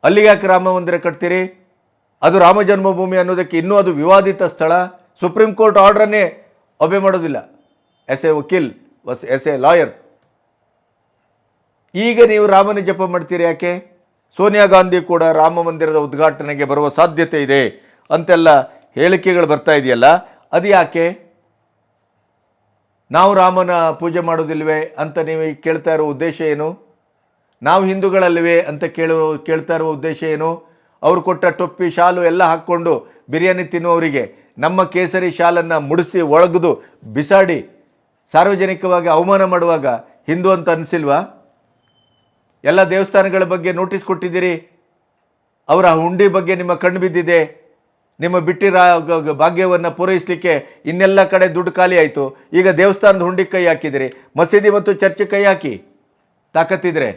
ಅಲ್ಲಿಗೆ ಯಾಕೆ ರಾಮ ಮಂದಿರ ಕಟ್ತೀರಿ? ಅದು ರಾಮ ಜನ್ಮಭೂಮಿ ಅನ್ನೋದಕ್ಕೆ ಇನ್ನೂ ಅದು ವಿವಾದಿತ ಸ್ಥಳ. ಸುಪ್ರೀಂ ಕೋರ್ಟ್ ಆರ್ಡ್ರನ್ನೇ ಒಬೆ ಮಾಡೋದಿಲ್ಲ. ಎಸ್ ಎ ವಕೀಲ್ ಎಸ್ ಎ ಲಾಯರ್. ಈಗ ನೀವು ರಾಮನ ಜಪ ಮಾಡ್ತೀರಿ ಯಾಕೆ? ಸೋನಿಯಾ ಗಾಂಧಿ ಕೂಡ ರಾಮ ಮಂದಿರದ ಉದ್ಘಾಟನೆಗೆ ಬರುವ ಸಾಧ್ಯತೆ ಇದೆ ಅಂತೆಲ್ಲ ಹೇಳಿಕೆಗಳು ಬರ್ತಾ ಇದೆಯಲ್ಲ, ಅದು ಯಾಕೆ? ನಾವು ರಾಮನ ಪೂಜೆ ಮಾಡೋದಿಲ್ವೇ ಅಂತ ನೀವು ಈಗ ಕೇಳ್ತಾ ಇರೋ ಉದ್ದೇಶ ಏನು? ನಾವು ಹಿಂದೂಗಳಲ್ವೇ ಅಂತ ಕೇಳ್ತಾ ಇರುವ ಉದ್ದೇಶ ಏನು? ಅವರು ಕೊಟ್ಟ ಟೊಪ್ಪಿ ಶಾಲು ಎಲ್ಲ ಹಾಕ್ಕೊಂಡು ಬಿರಿಯಾನಿ ತಿನ್ನುವವರಿಗೆ ನಮ್ಮ ಕೇಸರಿ ಶಾಲನ್ನು ಮುಡಿಸಿ ಒಳಗದು ಬಿಸಾಡಿ ಸಾರ್ವಜನಿಕವಾಗಿ ಅವಮಾನ ಮಾಡುವಾಗ ಹಿಂದೂ ಅಂತ ಅನಿಸಿಲ್ವಾ? ಎಲ್ಲ ದೇವಸ್ಥಾನಗಳ ಬಗ್ಗೆ ನೋಟಿಸ್ ಕೊಟ್ಟಿದ್ದೀರಿ, ಅವರ ಹುಂಡಿ ಬಗ್ಗೆ ನಿಮ್ಮ ಕಣ್ಣು ಬಿದ್ದಿದೆ, ನಿಮ್ಮ ಬಿಟ್ಟಿರ ಭಾಗ್ಯವನ್ನು ಪೂರೈಸಲಿಕ್ಕೆ ಇನ್ನೆಲ್ಲ ಕಡೆ ದುಡ್ಡು ಖಾಲಿ ಆಯಿತು, ಈಗ ದೇವಸ್ಥಾನದ ಹುಂಡಿ ಕೈ ಹಾಕಿದಿರಿ, ಮಸೀದಿ ಮತ್ತು ಚರ್ಚ್ ಕೈ ಹಾಕಿ ತಾಕತ್ತಿದ್ರೆ,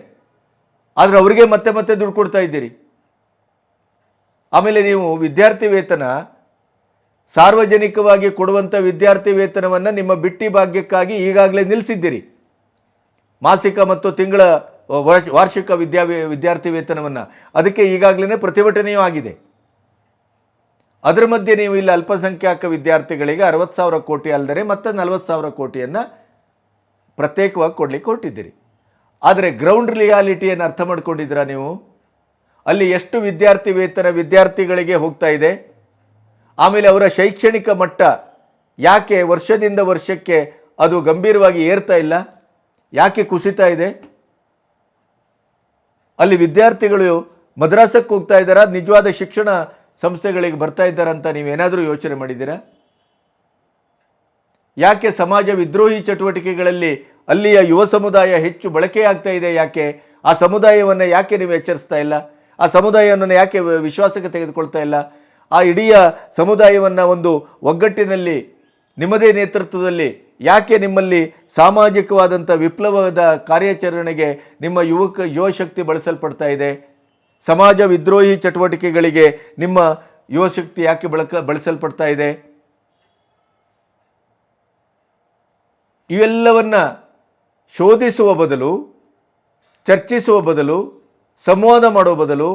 ಆದರೆ ಅವರಿಗೆ ಮತ್ತೆ ಮತ್ತೆ ದುಡ್ಡು ಕೊಡ್ತಾ ಇದ್ದೀರಿ. ಆಮೇಲೆ ನೀವು ವಿದ್ಯಾರ್ಥಿ ವೇತನ ಸಾರ್ವಜನಿಕವಾಗಿ ಕೊಡುವಂಥ ವಿದ್ಯಾರ್ಥಿ ವೇತನವನ್ನು ನಿಮ್ಮ ಬಿಟ್ಟಿ ಭಾಗ್ಯಕ್ಕಾಗಿ ಈಗಾಗಲೇ ನಿಲ್ಲಿಸಿದ್ದೀರಿ. ಮಾಸಿಕ ಮತ್ತು ತಿಂಗಳ ವಾರ್ಷಿಕ ವಿದ್ಯಾರ್ಥಿ ವೇತನವನ್ನು, ಅದಕ್ಕೆ ಈಗಾಗಲೇ ಪ್ರತಿಭಟನೆಯೂ ಆಗಿದೆ. ಅದರ ಮಧ್ಯೆ ನೀವು ಇಲ್ಲಿ ಅಲ್ಪಸಂಖ್ಯಾತ ವಿದ್ಯಾರ್ಥಿಗಳಿಗೆ 60,000 ಕೋಟಿ ಅಲ್ಲದೆ ಮತ್ತೆ 40,000 ಕೋಟಿಯನ್ನು ಪ್ರತ್ಯೇಕವಾಗಿ ಕೊಡಲಿಕ್ಕೆ ಹೊರಟಿದ್ದೀರಿ. ಆದರೆ ಗ್ರೌಂಡ್ ರಿಯಾಲಿಟಿಯನ್ನು ಅರ್ಥ ಮಾಡ್ಕೊಂಡಿದ್ದೀರಾ ನೀವು? ಅಲ್ಲಿ ಎಷ್ಟು ವಿದ್ಯಾರ್ಥಿ ವೇತನ ವಿದ್ಯಾರ್ಥಿಗಳಿಗೆ ಹೋಗ್ತಾ ಇದೆ, ಆಮೇಲೆ ಅವರ ಶೈಕ್ಷಣಿಕ ಮಟ್ಟ ಯಾಕೆ ವರ್ಷದಿಂದ ವರ್ಷಕ್ಕೆ ಅದು ಗಂಭೀರವಾಗಿ ಏರ್ತಾ ಇಲ್ಲ, ಯಾಕೆ ಕುಸಿತಾ ಇದೆ? ಅಲ್ಲಿ ವಿದ್ಯಾರ್ಥಿಗಳು ಮದ್ರಾಸಕ್ಕೆ ಹೋಗ್ತಾ ಇದ್ದಾರಾ, ನಿಜವಾದ ಶಿಕ್ಷಣ ಸಂಸ್ಥೆಗಳಿಗೆ ಬರ್ತಾ ಇದ್ದಾರಂತ ನೀವೇನಾದರೂ ಯೋಚನೆ ಮಾಡಿದ್ದೀರಾ? ಯಾಕೆ ಸಮಾಜ ವಿದ್ರೋಹಿ ಚಟುವಟಿಕೆಗಳಲ್ಲಿ ಅಲ್ಲಿಯ ಯುವ ಸಮುದಾಯ ಹೆಚ್ಚು ಬಳಕೆಯಾಗ್ತಾ ಇದೆ? ಯಾಕೆ ಆ ಸಮುದಾಯವನ್ನು ಯಾಕೆ ನೀವು ಎಚ್ಚರಿಸ್ತಾ ಇಲ್ಲ? ಆ ಸಮುದಾಯವನ್ನು ಯಾಕೆ ವಿಶ್ವಾಸಕ್ಕೆ ತೆಗೆದುಕೊಳ್ತಾ ಇಲ್ಲ? ಆ ಇಡೀ ಸಮುದಾಯವನ್ನು ಒಂದು ಒಗ್ಗಟ್ಟಿನಲ್ಲಿ ನಿಮ್ಮದೇ ನೇತೃತ್ವದಲ್ಲಿ ಯಾಕೆ ನಿಮ್ಮಲ್ಲಿ ಸಾಮಾಜಿಕವಾದಂಥ ವಿಪ್ಲವದ ಕಾರ್ಯಾಚರಣೆಗೆ ನಿಮ್ಮ ಯುವಶಕ್ತಿ ಬಳಸಲ್ಪಡ್ತಾ ಇದೆ? ಸಮಾಜ ವಿದ್ರೋಹಿ ಚಟುವಟಿಕೆಗಳಿಗೆ ನಿಮ್ಮ ಯುವಶಕ್ತಿ ಯಾಕೆ ಬಳಸಲ್ಪಡ್ತಾ ಇದೆ? ಇವೆಲ್ಲವನ್ನು ಶೋಧಿಸುವ ಬದಲು, ಚರ್ಚಿಸುವ ಬದಲು, ಸಂವಾದ ಮಾಡುವ ಬದಲು,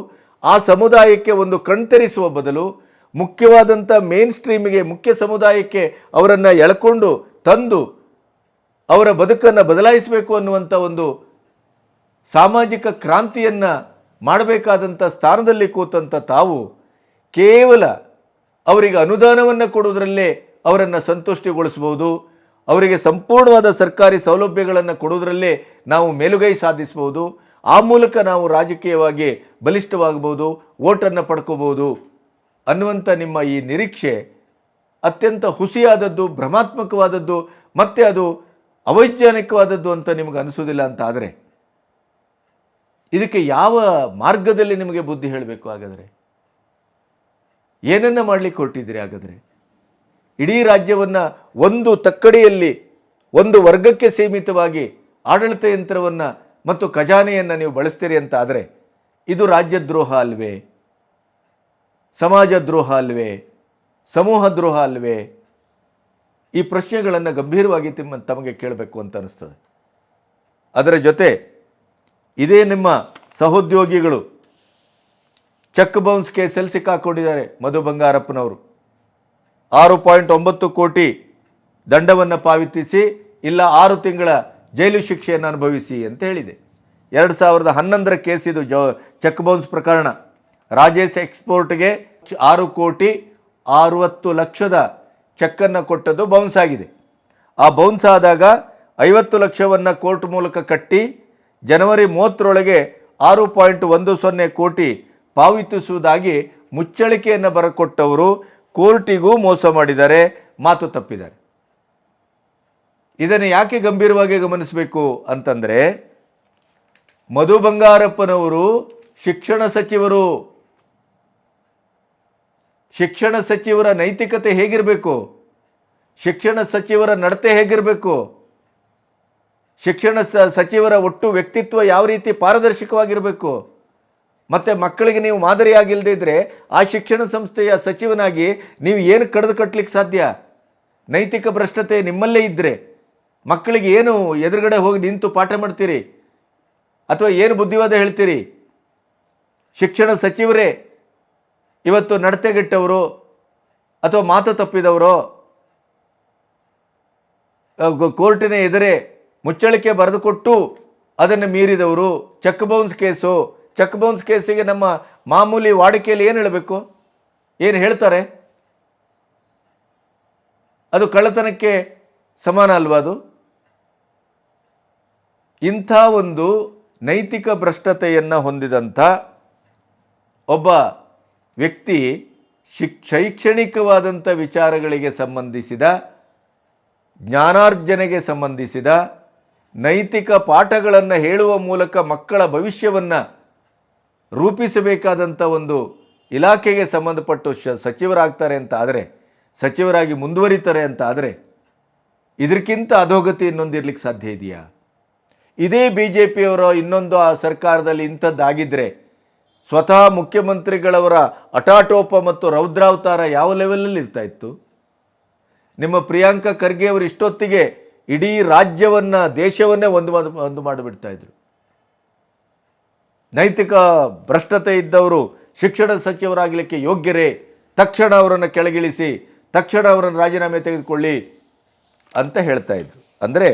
ಆ ಸಮುದಾಯಕ್ಕೆ ಒಂದು ಕಣ್ತರಿಸುವ ಬದಲು, ಮುಖ್ಯವಾದಂಥ ಮೇನ್ ಸ್ಟ್ರೀಮಿಗೆ, ಮುಖ್ಯ ಸಮುದಾಯಕ್ಕೆ ಅವರನ್ನು ಎಳ್ಕೊಂಡು ತಂದು ಅವರ ಬದುಕನ್ನು ಬದಲಾಯಿಸಬೇಕು ಅನ್ನುವಂಥ ಒಂದು ಸಾಮಾಜಿಕ ಕ್ರಾಂತಿಯನ್ನು ಮಾಡಬೇಕಾದಂಥ ಸ್ಥಾನದಲ್ಲಿ ಕೂತಂಥ ತಾವು ಕೇವಲ ಅವರಿಗೆ ಅನುದಾನವನ್ನು ಕೊಡುವುದರಲ್ಲೇ ಅವರನ್ನು ಸಂತುಷ್ಟಿಗೊಳಿಸಬಹುದು, ಅವರಿಗೆ ಸಂಪೂರ್ಣವಾದ ಸರ್ಕಾರಿ ಸೌಲಭ್ಯಗಳನ್ನು ಕೊಡುವುದರಲ್ಲೇ ನಾವು ಮೇಲುಗೈ ಸಾಧಿಸಬಹುದು, ಆ ಮೂಲಕ ನಾವು ರಾಜಕೀಯವಾಗಿ ಬಲಿಷ್ಠವಾಗಬಹುದು, ವೋಟನ್ನು ಪಡ್ಕೋಬಹುದು ಅನ್ನುವಂಥ ನಿಮ್ಮ ಈ ನಿರೀಕ್ಷೆ ಅತ್ಯಂತ ಹುಸಿಯಾದದ್ದು, ಭ್ರಮಾತ್ಮಕವಾದದ್ದು, ಮತ್ತು ಅದು ಅವೈಜ್ಞಾನಿಕವಾದದ್ದು ಅಂತ ನಿಮಗೆ ಅನಿಸೋದಿಲ್ಲ ಅಂತ ಆದರೆ ಇದಕ್ಕೆ ಯಾವ ಮಾರ್ಗದಲ್ಲಿ ನಿಮಗೆ ಬುದ್ಧಿ ಹೇಳಬೇಕು? ಹಾಗಾದರೆ ಏನನ್ನ ಮಾಡಲಿಕ್ಕೆ ಹೊರಟಿದ್ದೀರಿ? ಹಾಗಾದರೆ ಇಡೀ ರಾಜ್ಯವನ್ನು ಒಂದು ತಕ್ಕಡಿಯಲ್ಲಿ ಒಂದು ವರ್ಗಕ್ಕೆ ಸೀಮಿತವಾಗಿ ಆಡಳಿತ ಯಂತ್ರವನ್ನು ಮತ್ತು ಖಜಾನೆಯನ್ನು ನೀವು ಬಳಸ್ತೀರಿ ಅಂತ ಆದರೆ ಇದು ರಾಜ್ಯದ್ರೋಹ ಅಲ್ವೇ? ಸಮಾಜ ದ್ರೋಹ ಅಲ್ವೇ? ಸಮೂಹ ದ್ರೋಹ ಅಲ್ವೇ? ಈ ಪ್ರಶ್ನೆಗಳನ್ನು ಗಂಭೀರವಾಗಿ ತಮಗೆ ಕೇಳಬೇಕು ಅಂತ ಅನಿಸ್ತದೆ. ಅದರ ಜೊತೆ ಇದೇ ನಿಮ್ಮ ಸಹೋದ್ಯೋಗಿಗಳು ಚೆಕ್ ಬೌನ್ಸ್ ಕೇಸಲ್ಲಿ ಸಿಕ್ಕಾಕೊಂಡಿದ್ದಾರೆ. ಮಧು ಬಂಗಾರಪ್ಪನವರು 6.9 ಕೋಟಿ ದಂಡವನ್ನು ಪಾವತಿಸಿ, ಇಲ್ಲ 6 ತಿಂಗಳ ಜೈಲು ಶಿಕ್ಷೆಯನ್ನು ಅನುಭವಿಸಿ ಅಂತ ಹೇಳಿದೆ. 2011 ಕೇಸ್ ಇದು. ಚೆಕ್ ಬೌನ್ಸ್ ಪ್ರಕರಣ. ರಾಜೇಶ್ ಎಕ್ಸ್ಪೋರ್ಟ್ಗೆ 6,60,00,000 ಚೆಕ್ಕನ್ನು ಕೊಟ್ಟದ್ದು ಬೌನ್ಸ್ ಆಗಿದೆ. ಆ ಬೌನ್ಸ್ ಆದಾಗ 50 ಲಕ್ಷವನ್ನು ಕೋರ್ಟ್ ಮೂಲಕ ಕಟ್ಟಿ ಜನವರಿ 30ರೊಳಗೆ 6.10 ಕೋಟಿ ಪಾವತಿಸುವುದಾಗಿ ಮುಚ್ಚಳಿಕೆಯನ್ನು ಬರಕೊಟ್ಟವರು ಕೋರ್ಟಿಗೂ ಮೋಸ ಮಾಡಿದ್ದಾರೆ, ಮಾತು ತಪ್ಪಿದ್ದಾರೆ. ಇದನ್ನು ಯಾಕೆ ಗಂಭೀರವಾಗಿ ಗಮನಿಸಬೇಕು ಅಂತಂದರೆ, ಮಧು ಬಂಗಾರಪ್ಪನವರು ಶಿಕ್ಷಣ ಸಚಿವರು. ಶಿಕ್ಷಣ ಸಚಿವರ ನೈತಿಕತೆ ಹೇಗಿರಬೇಕು? ಶಿಕ್ಷಣ ಸಚಿವರ ನಡತೆ ಹೇಗಿರಬೇಕು? ಶಿಕ್ಷಣ ಸಚಿವರ ಒಟ್ಟು ವ್ಯಕ್ತಿತ್ವ ಯಾವ ರೀತಿ ಪಾರದರ್ಶಕವಾಗಿರಬೇಕು? ಮತ್ತು ಮಕ್ಕಳಿಗೆ ನೀವು ಮಾದರಿಯಾಗಿಲ್ಲದೆ ಇದ್ದರೆ ಆ ಶಿಕ್ಷಣ ಸಂಸ್ಥೆಯ ಸಚಿವನಾಗಿ ನೀವು ಏನು ಕಡಿದು ಕಟ್ಟಲಿಕ್ಕೆ ಸಾಧ್ಯ? ನೈತಿಕ ಭ್ರಷ್ಟತೆ ನಿಮ್ಮಲ್ಲೇ ಇದ್ದರೆ ಮಕ್ಕಳಿಗೆ ಏನು ಎದುರುಗಡೆ ಹೋಗಿ ನಿಂತು ಪಾಠ ಮಾಡ್ತೀರಿ ಅಥವಾ ಏನು ಬುದ್ಧಿವಾದ ಹೇಳ್ತೀರಿ? ಶಿಕ್ಷಣ ಸಚಿವರೇ ಇವತ್ತು ನಡತೆಗೆಟ್ಟವರು ಅಥವಾ ಮಾತು ತಪ್ಪಿದವರು, ಕೋರ್ಟಿನ ಎದುರೇ ಮುಚ್ಚಳಿಕೆ ಬರೆದುಕೊಟ್ಟು ಅದನ್ನು ಮೀರಿದವರು. Check bounce case. Check bounce ಕೇಸಿಗೆ ನಮ್ಮ ಮಾಮೂಲಿ ವಾಡಿಕೆಯಲ್ಲಿ ಏನು ಹೇಳಬೇಕು? ಏನು ಹೇಳ್ತಾರೆ? ಅದು ಕಳ್ಳತನಕ್ಕೆ ಸಮಾನ ಅಲ್ವಾ ಅದು? ಇಂಥ ಒಂದು ನೈತಿಕ ಭ್ರಷ್ಟತೆಯನ್ನು ಹೊಂದಿದಂಥ ಒಬ್ಬ ವ್ಯಕ್ತಿ ಶೈಕ್ಷಣಿಕವಾದಂಥ ವಿಚಾರಗಳಿಗೆ ಸಂಬಂಧಿಸಿದ, ಜ್ಞಾನಾರ್ಜನೆಗೆ ಸಂಬಂಧಿಸಿದ ನೈತಿಕ ಪಾಠಗಳನ್ನು ಹೇಳುವ ಮೂಲಕ ಮಕ್ಕಳ ಭವಿಷ್ಯವನ್ನು ರೂಪಿಸಬೇಕಾದಂಥ ಒಂದು ಇಲಾಖೆಗೆ ಸಂಬಂಧಪಟ್ಟು ಸಚಿವರಾಗ್ತಾರೆ ಅಂತ ಆದರೆ, ಸಚಿವರಾಗಿ ಮುಂದುವರಿತಾರೆ ಅಂತ ಆದರೆ, ಇದಕ್ಕಿಂತ ಅಧೋಗತಿ ಇನ್ನೊಂದಿರ್ಲಿಕ್ಕೆ ಸಾಧ್ಯ ಇದೆಯಾ? ಇದೇ ಬಿ ಜೆ ಪಿಯವರ ಇನ್ನೊಂದು ಆ ಸರ್ಕಾರದಲ್ಲಿ ಇಂಥದ್ದಾಗಿದ್ದರೆ ಸ್ವತಃ ಮುಖ್ಯಮಂತ್ರಿಗಳವರ ಹಠಾಟೋಪ ಮತ್ತು ರೌದ್ರಾವತಾರ ಯಾವ ಲೆವೆಲಲ್ಲಿ ಇರ್ತಾ ಇತ್ತು? ನಿಮ್ಮ ಪ್ರಿಯಾಂಕಾ ಖರ್ಗೆ ಅವರು ಇಷ್ಟೊತ್ತಿಗೆ ಇಡೀ ರಾಜ್ಯವನ್ನು, ದೇಶವನ್ನೇ ಒಂದು ಮಾಡಿಬಿಡ್ತಾ ಇದ್ರು. ನೈತಿಕ ಭ್ರಷ್ಟತೆ ಇದ್ದವರು ಶಿಕ್ಷಣ ಸಚಿವರಾಗಲಿಕ್ಕೆ ಯೋಗ್ಯರೇ, ತಕ್ಷಣ ಅವರನ್ನು ಕೆಳಗಿಳಿಸಿ, ತಕ್ಷಣ ಅವರನ್ನು ರಾಜೀನಾಮೆ ತೆಗೆದುಕೊಳ್ಳಿ ಅಂತ ಹೇಳ್ತಾ ಇದ್ರು. ಅಂದರೆ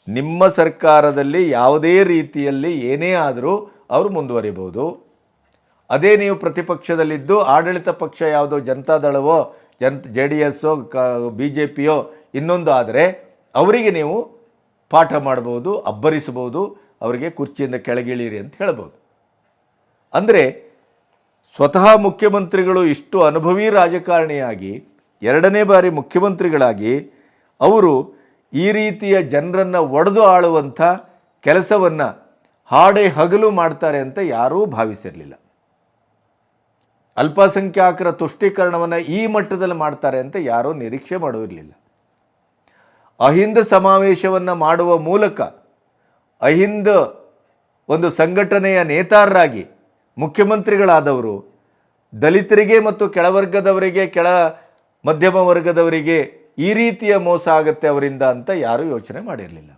ನಿಮ್ಮ ಸರ್ಕಾರದಲ್ಲಿ ಯಾವುದೇ ರೀತಿಯಲ್ಲಿ ಏನೇ ಆದರೂ ಅವರು ಮುಂದುವರಿಬಹುದು. ಅದೇ ನೀವು ಪ್ರತಿಪಕ್ಷದಲ್ಲಿದ್ದು ಆಡಳಿತ ಪಕ್ಷ ಯಾವುದೋ ಜನತಾದಳವೋ JDS BJPಯೋ ಇನ್ನೊಂದು ಆದರೆ ಅವರಿಗೆ ನೀವು ಪಾಠ ಮಾಡ್ಬೋದು, ಅಬ್ಬರಿಸ್ಬೋದು, ಅವರಿಗೆ ಕುರ್ಚಿಯಿಂದ ಕೆಳಗಿಳಿಯಿರಿ ಅಂತ ಹೇಳ್ಬೋದು. ಅಂದರೆ ಸ್ವತಃ ಮುಖ್ಯಮಂತ್ರಿಗಳು ಇಷ್ಟು ಅನುಭವಿ ರಾಜಕಾರಣಿಯಾಗಿ, ಎರಡನೇ ಬಾರಿ ಮುಖ್ಯಮಂತ್ರಿಗಳಾಗಿ ಅವರು ಈ ರೀತಿಯ ಜನರನ್ನು ಒಡೆದು ಆಳುವಂಥ ಕೆಲಸವನ್ನು ಹಾಡೆ ಹಗಲು ಮಾಡ್ತಾರೆ ಅಂತ ಯಾರೂ ಭಾವಿಸಿರಲಿಲ್ಲ. ಅಲ್ಪಸಂಖ್ಯಾತರ ತುಷ್ಟೀಕರಣವನ್ನು ಈ ಮಟ್ಟದಲ್ಲಿ ಮಾಡ್ತಾರೆ ಅಂತ ಯಾರೂ ನಿರೀಕ್ಷೆ ಮಾಡಿರಲಿಲ್ಲ. ಅಹಿಂದ ಸಮಾವೇಶವನ್ನು ಮಾಡುವ ಮೂಲಕ ಅಹಿಂದ ಒಂದು ಸಂಘಟನೆಯ ನೇತಾರರಾಗಿ ಮುಖ್ಯಮಂತ್ರಿಗಳಾದವರು ದಲಿತರಿಗೆ ಮತ್ತು ಕೆಳವರ್ಗದವರಿಗೆ, ಕೆಳ ಮಧ್ಯಮ ವರ್ಗದವರಿಗೆ ಈ ರೀತಿಯ ಮೋಸ ಆಗುತ್ತೆ ಅವರಿಂದ ಅಂತ ಯಾರೂ ಯೋಚನೆ ಮಾಡಿರಲಿಲ್ಲ.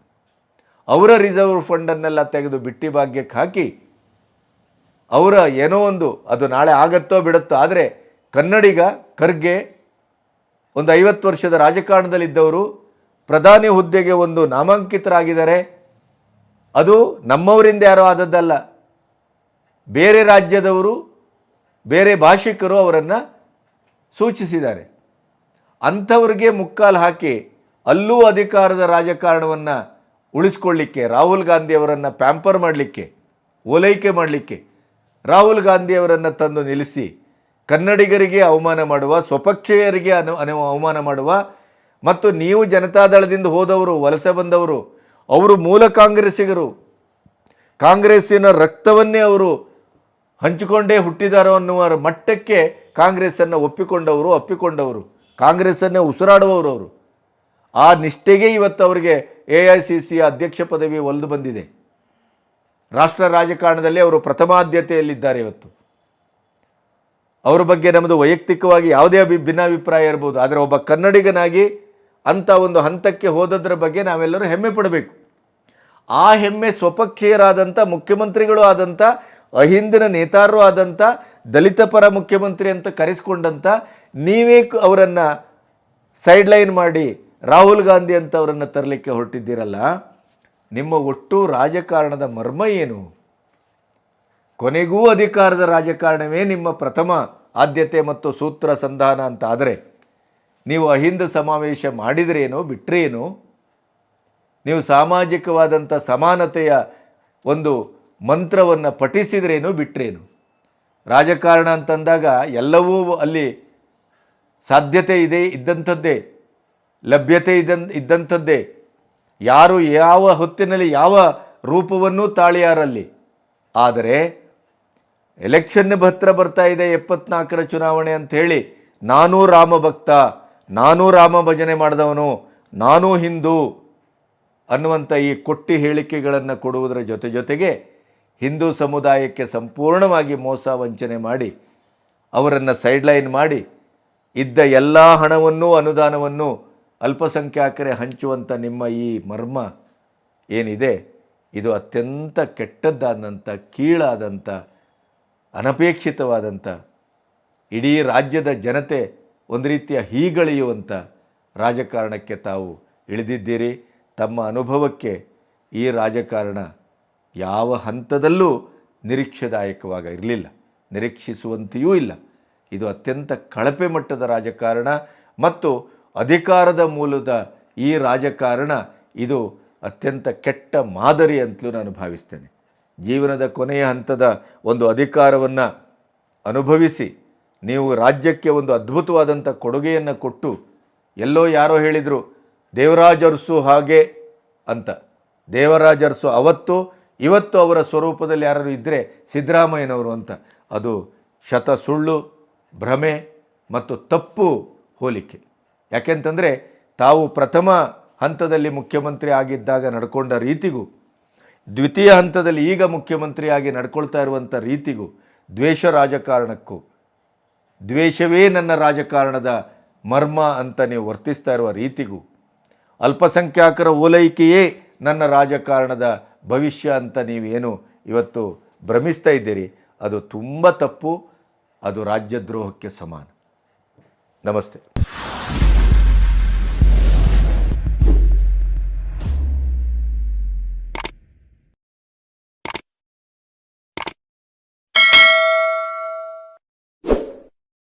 ಅವರ ರಿಸರ್ವ್ ಫಂಡನ್ನೆಲ್ಲ ತೆಗೆದು ಬಿಟ್ಟಿ ಭಾಗ್ಯಕ್ಕೆ ಹಾಕಿ ಅವರ ಏನೋ ಒಂದು, ಅದು ನಾಳೆ ಆಗತ್ತೋ ಬಿಡುತ್ತೋ, ಆದರೆ ಕನ್ನಡಿಗ ಖರ್ಗೆ ಒಂದು 50 ವರ್ಷದ ರಾಜಕಾರಣದಲ್ಲಿದ್ದವರು ಪ್ರಧಾನಿ ಹುದ್ದೆಗೆ ಒಂದು ನಾಮಾಂಕಿತರಾಗಿದ್ದಾರೆ. ಅದು ನಮ್ಮವರಿಂದ ಯಾರೋ ಆದದ್ದಲ್ಲ, ಬೇರೆ ರಾಜ್ಯದವರು, ಬೇರೆ ಭಾಷಿಕರು ಅವರನ್ನು ಸೂಚಿಸಿದ್ದಾರೆ. ಅಂಥವ್ರಿಗೆ ಮುಕ್ಕಾಲು ಹಾಕಿ ಅಲ್ಲೂ ಅಧಿಕಾರದ ರಾಜಕಾರಣವನ್ನು ಉಳಿಸ್ಕೊಳ್ಳಿಕ್ಕೆ, ರಾಹುಲ್ ಗಾಂಧಿಯವರನ್ನು ಪ್ಯಾಂಪರ್ ಮಾಡಲಿಕ್ಕೆ, ಓಲೈಕೆ ಮಾಡಲಿಕ್ಕೆ ರಾಹುಲ್ ಗಾಂಧಿಯವರನ್ನು ತಂದು ನಿಲ್ಲಿಸಿ ಕನ್ನಡಿಗರಿಗೆ ಅವಮಾನ ಮಾಡುವ, ಸ್ವಪಕ್ಷೀಯರಿಗೆ ಅವಮಾನ ಮಾಡುವ, ಮತ್ತು ನೀವು ಜನತಾದಳದಿಂದ ಹೋದವರು, ವಲಸೆ ಬಂದವರು, ಅವರು ಮೂಲ ಕಾಂಗ್ರೆಸ್ಸಿಗರು, ಕಾಂಗ್ರೆಸ್ಸಿನ ರಕ್ತವನ್ನೇ ಅವರು ಹಂಚಿಕೊಂಡೇ ಹುಟ್ಟಿದಾರೋ ಅನ್ನುವ ಮಟ್ಟಕ್ಕೆ ಕಾಂಗ್ರೆಸ್ಸನ್ನು ಅಪ್ಪಿಕೊಂಡವರು, ಕಾಂಗ್ರೆಸ್ಸನ್ನೇ ಉಸಿರಾಡುವವರು ಅವರು. ಆ ನಿಷ್ಠೆಗೆ ಇವತ್ತು ಅವರಿಗೆ AICC ಅಧ್ಯಕ್ಷ ಪದವಿ ಒಲಿದು ಬಂದಿದೆ. ರಾಷ್ಟ್ರ ರಾಜಕಾರಣದಲ್ಲಿ ಅವರು ಪ್ರಥಮಾದ್ಯತೆಯಲ್ಲಿದ್ದಾರೆ. ಇವತ್ತು ಅವರ ಬಗ್ಗೆ ನಮ್ಮದು ವೈಯಕ್ತಿಕವಾಗಿ ಯಾವುದೇ ಭಿನ್ನಾಭಿಪ್ರಾಯ ಇರ್ಬೋದು, ಆದರೆ ಒಬ್ಬ ಕನ್ನಡಿಗನಾಗಿ ಅಂಥ ಒಂದು ಹಂತಕ್ಕೆ ಹೋದದ್ರ ಬಗ್ಗೆ ನಾವೆಲ್ಲರೂ ಹೆಮ್ಮೆ ಪಡಬೇಕು. ಆ ಹೆಮ್ಮೆ ಸ್ವಪಕ್ಷೀಯರಾದಂಥ ಮುಖ್ಯಮಂತ್ರಿಗಳು ಆದಂಥ, ಅಹಿಂದಿನ ನೇತಾರರು ಆದಂಥ, ದಲಿತ ಪರ ಮುಖ್ಯಮಂತ್ರಿ ಅಂತ ಕರೆಸಿಕೊಂಡಂಥ ನೀವೇ ಅವರನ್ನು ಸೈಡ್ಲೈನ್ ಮಾಡಿ ರಾಹುಲ್ ಗಾಂಧಿ ಅಂತ ಅವರನ್ನು ತರಲಿಕ್ಕೆ ಹೊರಟಿದ್ದೀರಲ್ಲ, ನಿಮ್ಮ ಒಟ್ಟು ರಾಜಕಾರಣದ ಮರ್ಮ ಏನು? ಕೊನೆಗೂ ಅಧಿಕಾರದ ರಾಜಕಾರಣವೇ ನಿಮ್ಮ ಪ್ರಥಮ ಆದ್ಯತೆ ಮತ್ತು ಸೂತ್ರ ಸಂಧಾನ ಅಂತ ಆದರೆ, ನೀವು ಅಹಿಂದ ಸಮಾವೇಶ ಮಾಡಿದ್ರೇನೋ ಬಿಟ್ಟರೇನೋ, ನೀವು ಸಾಮಾಜಿಕವಾದಂಥ ಸಮಾನತೆಯ ಒಂದು ಮಂತ್ರವನ್ನು ಪಠಿಸಿದ್ರೇನೋ ಬಿಟ್ಟರೇನು? ರಾಜಕಾರಣ ಅಂತಂದಾಗ ಎಲ್ಲವೂ ಅಲ್ಲಿ ಸಾಧ್ಯತೆ ಇದ್ದಂಥದ್ದೇ, ಲಭ್ಯತೆ ಇದ್ದಂಥದ್ದೇ. ಯಾರು ಯಾವ ಹೊತ್ತಿನಲ್ಲಿ ಯಾವ ರೂಪವನ್ನೂ ತಾಳಿಯಾರಲ್ಲಿ. ಆದರೆ ಎಲೆಕ್ಷನ್ ಹತ್ರ ಬರ್ತಾ ಇದೆ, 74ರ ಚುನಾವಣೆ ಅಂಥೇಳಿ ನಾನೂ ರಾಮ ಭಕ್ತ, ನಾನೂ ರಾಮ ಭಜನೆ ಮಾಡಿದವನು, ನಾನೂ ಹಿಂದೂ ಅನ್ನುವಂಥ ಈ ಕೊಟ್ಟಿ ಹೇಳಿಕೆಗಳನ್ನು ಕೊಡುವುದರ ಜೊತೆಗೆ ಹಿಂದೂ ಸಮುದಾಯಕ್ಕೆ ಸಂಪೂರ್ಣವಾಗಿ ಮೋಸ ವಂಚನೆ ಮಾಡಿ ಅವರನ್ನು ಸೈಡ್ಲೈನ್ ಮಾಡಿ ಇದ್ದ ಎಲ್ಲ ಹಣವನ್ನು, ಅನುದಾನವನ್ನು ಅಲ್ಪಸಂಖ್ಯಾತರೇ ಹಂಚುವಂಥ ನಿಮ್ಮ ಈ ಮರ್ಮ ಏನಿದೆ, ಇದು ಅತ್ಯಂತ ಕೆಟ್ಟದ್ದಾದಂಥ, ಕೀಳಾದಂಥ, ಅನಪೇಕ್ಷಿತವಾದಂಥ, ಇಡೀ ರಾಜ್ಯದ ಜನತೆ ಒಂದು ರೀತಿಯ ಹೀಗಳೆಯುವಂಥ ರಾಜಕಾರಣಕ್ಕೆ ತಾವು ಇಳಿದಿದ್ದೀರಿ. ತಮ್ಮ ಅನುಭವಕ್ಕೆ ಈ ರಾಜಕಾರಣ ಯಾವ ಹಂತದಲ್ಲೂ ನಿರೀಕ್ಷೆದಾಯಕವಾಗಿ ಇರಲಿಲ್ಲ, ನಿರೀಕ್ಷಿಸುವಂತೆಯೂ ಇಲ್ಲ. ಇದು ಅತ್ಯಂತ ಕಳಪೆ ಮಟ್ಟದ ರಾಜಕಾರಣ ಮತ್ತು ಅಧಿಕಾರದ ಮೂಲದ ಈ ರಾಜಕಾರಣ ಇದು ಅತ್ಯಂತ ಕೆಟ್ಟ ಮಾದರಿ ಅಂತಲೂ ನಾನು ಭಾವಿಸ್ತೇನೆ. ಜೀವನದ ಕೊನೆಯ ಹಂತದ ಒಂದು ಅಧಿಕಾರವನ್ನು ಅನುಭವಿಸಿ ನೀವು ರಾಜ್ಯಕ್ಕೆ ಒಂದು ಅದ್ಭುತವಾದಂಥ ಕೊಡುಗೆಯನ್ನು ಕೊಟ್ಟು, ಎಲ್ಲೋ ಯಾರೋ ಹೇಳಿದರು ದೇವರಾಜ ಅರಸು ಹಾಗೆ ಅಂತ. ದೇವರಾಜ ಅರಸು ಅವತ್ತು ಇವತ್ತು ಅವರ ಸ್ವರೂಪದಲ್ಲಿ ಯಾರು ಇದ್ದರೆ ಸಿದ್ದರಾಮಯ್ಯನವರು ಅಂತ. ಅದು ಶತ ಸುಳ್ಳು, ಭ್ರಮೆ ಮತ್ತು ತಪ್ಪು ಹೋಲಿಕೆ. ಯಾಕೆಂತಂದರೆ ತಾವು ಪ್ರಥಮ ಹಂತದಲ್ಲಿ ಮುಖ್ಯಮಂತ್ರಿ ಆಗಿದ್ದಾಗ ನಡ್ಕೊಂಡ ರೀತಿಗೂ, ದ್ವಿತೀಯ ಹಂತದಲ್ಲಿ ಈಗ ಮುಖ್ಯಮಂತ್ರಿಯಾಗಿ ನಡ್ಕೊಳ್ತಾ ಇರುವಂಥ ರೀತಿಗೂ, ದ್ವೇಷ ರಾಜಕಾರಣಕ್ಕೂ, ದ್ವೇಷವೇ ನನ್ನ ರಾಜಕಾರಣದ ಮರ್ಮ ಅಂತ ನೀವು ವರ್ತಿಸ್ತಾ ಇರುವ ರೀತಿಗೂ, ಅಲ್ಪಸಂಖ್ಯಾತರ ಓಲೈಕೆಯೇ ನನ್ನ ರಾಜಕಾರಣದ ಭವಿಷ್ಯ ಅಂತ ನೀವೇನು ಇವತ್ತು ಭ್ರಮಿಸ್ತಾ ಇದ್ದೀರಿ, ಅದು ತುಂಬ ತಪ್ಪು. ಅದು ರಾಜ್ಯದ್ರೋಹಕ್ಕೆ ಸಮಾನ. ನಮಸ್ತೆ.